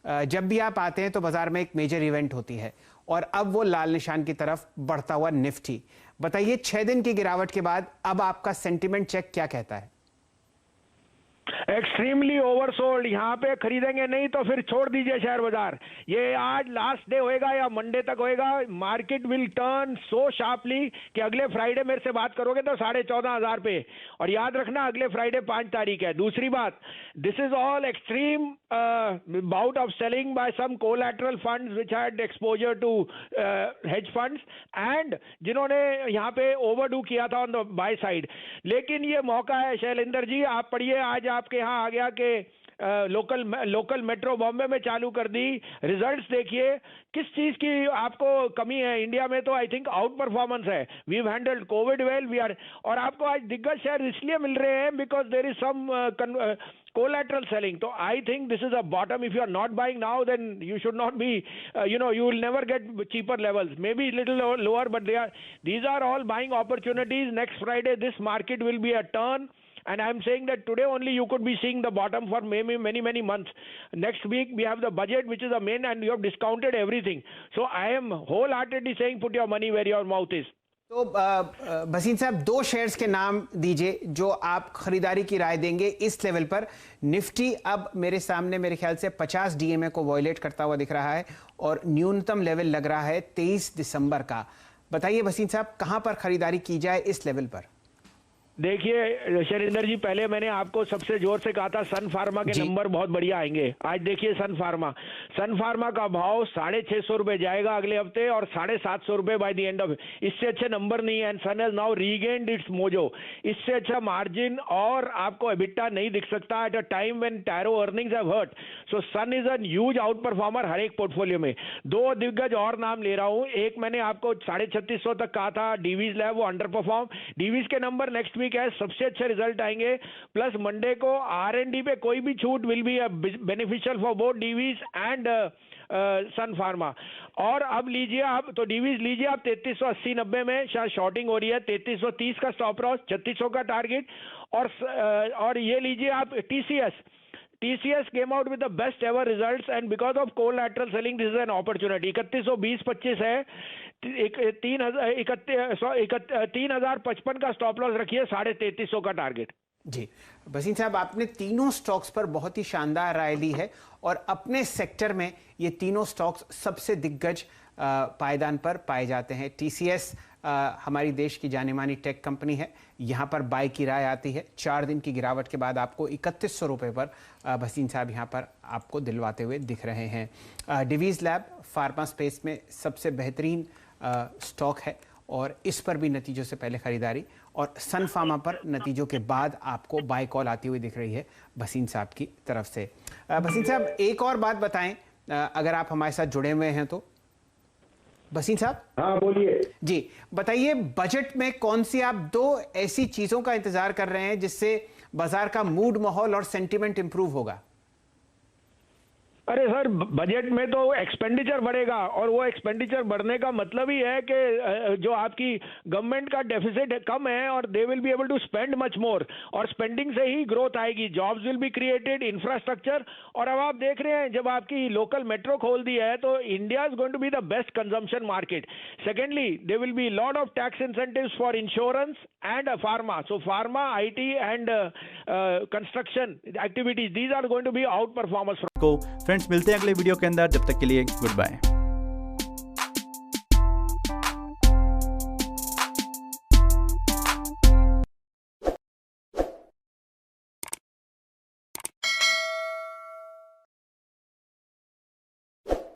जब भी आप आते हैं तो बाजार में एक मेजर इवेंट होती है और अब वो लाल निशान की तरफ बढ़ता हुआ निफ्टी। बताइए 6 दिन की गिरावट के बाद अब आपका सेंटिमेंट चेक क्या कहता है? Extremely oversold. यहाँ पे खरीदेंगे नहीं तो फिर छोड़ दीजिए शेयर बाजार। ये आज लास्ट डे होएगा या मंडे तक होएगा। Market will turn so sharply कि अगले फ्राइडे मेरे से बात करोगे तो 14,500 पे। और याद रखना अगले फ्राइडे 5 तारीख है। दूसरी बात, this is all extreme bout of selling by some collateral funds which had exposure to hedge funds and जिन्होंने यहाँ पे ओवरडू किया था ऑन द बाय साइड। लेकिन ये मौका है शैलेंद्र जी, आप पढ़िए आज आपके यहाँ आ गया कि लोकल मेट्रो बॉम्बे में चालू कर दी। रिजल्ट्स देखिए किस चीज की आपको कमी है। इंडिया में तो आई थिंक आउट परफॉर्मेंस है। We have handled covid well. We are, और आपको आज दिग्गज शेयर इसलिए मिल रहे हैं because there is some collateral selling. So I think this is a bottom. If you are not buying now, then you should not be, you will never get cheaper levels. Maybe little lower, but these are all buying opportunities. Next Friday, this market will be a turn. And I'm saying that today only you could be seeing the bottom for maybe many months. Next week we have the budget, which is the main, and you have discounted everything. So I am wholeheartedly saying put your money where your mouth is. तो भसीन साहब, 2 shares के नाम दीजिए जो आप खरीदारी की राय देंगे इस लेवल पर। निफ्टी अब मेरे सामने मेरे ख्याल से 50 डीएमए को वॉयलेट करता हुआ दिख रहा है और न्यूनतम लेवल लग रहा है 23 दिसंबर का। बताइए भसीन साहब, कहां पर खरीदारी की जाए इस लेवल पर? देखिए शैलेंद्र जी, पहले मैंने आपको सबसे जोर से कहा था सन फार्मा के नंबर बहुत बढ़िया आएंगे। आज देखिए सन फार्मा का भाव 650 रुपए जाएगा अगले हफ्ते और 750 रुपए बाय द एंड ऑफ। इससे अच्छे नंबर नहीं है। And Sun has now regained its mojo. इससे अच्छा मार्जिन और आपको एबिटा नहीं दिख सकता at a time when Taro earnings have hurt. So Sun is an huge outperformer हर एक पोर्टफोलियो में। 2 दिग्गज और नाम ले रहा हूं। एक मैंने आपको 3650 तक कहा था, डीवीज लैब, वो अंडर परफॉर्म। डीवीज के नंबर नेक्स्ट वीक है, सबसे अच्छे रिजल्ट आएंगे। प्लस मंडे को आरएनडी पे कोई भी छूट will be beneficial for both Divi's and Sun Pharma. और अब लीजिए आप, तो डीवीज लीजिए आप 3380-90 में शायद शॉर्टिंग हो रही है। 3330 का स्टॉप लॉस, 3600 का टारगेट। और ये लीजिए आप TCS came out with the best ever results and because of collateral selling this is an opportunity. 3120-25 है। 3055 का स्टॉप लॉस रखिए, 3350 का टारगेट। जी भसीन साहब, आपने तीनों स्टॉक्स पर बहुत ही शानदार राय दी है और अपने सेक्टर में ये तीनों स्टॉक्स सबसे दिग्गज पायदान पर पाए जाते हैं। TCS हमारी देश की जानी मानी टेक कंपनी है। यहाँ पर बाय की राय आती है। 4 दिन की गिरावट के बाद आपको 3100 रुपये पर भसीन साहब यहाँ पर आपको दिलवाते हुए दिख रहे हैं। डिवीज़ लैब फार्मा स्पेस में सबसे बेहतरीन स्टॉक है और इस पर भी नतीजों से पहले खरीदारी, और सन फार्मा पर नतीजों के बाद आपको बाय कॉल आती हुई दिख रही है भसीन साहब की तरफ से। भसीन साहब, एक और बात बताएं अगर आप हमारे साथ जुड़े हुए हैं तो। भसीन साहब, हाँ बोलिए जी, बताइए बजट में कौन सी आप 2 ऐसी चीजों का इंतजार कर रहे हैं जिससे बाजार का मूड, माहौल और सेंटिमेंट इंप्रूव होगा? अरे सर, बजट में तो एक्सपेंडिचर बढ़ेगा और वो एक्सपेंडिचर बढ़ने का मतलब ही है कि जो आपकी गवर्नमेंट का डेफिसिट कम है और they will be able to spend much more, और स्पेंडिंग से ही ग्रोथ आएगी, jobs will be created, infrastructure. और अब आप देख रहे हैं जब आपकी लोकल मेट्रो खोल दी है तो India is going to be the best consumption market. Secondly, there will be lot of tax incentives for insurance and pharma. So pharma, IT and construction activities, these are going to be आउट friends. फ्रेंड्स, मिलते हैं अगले video के अंदर। जब तक के लिए गुड बाय।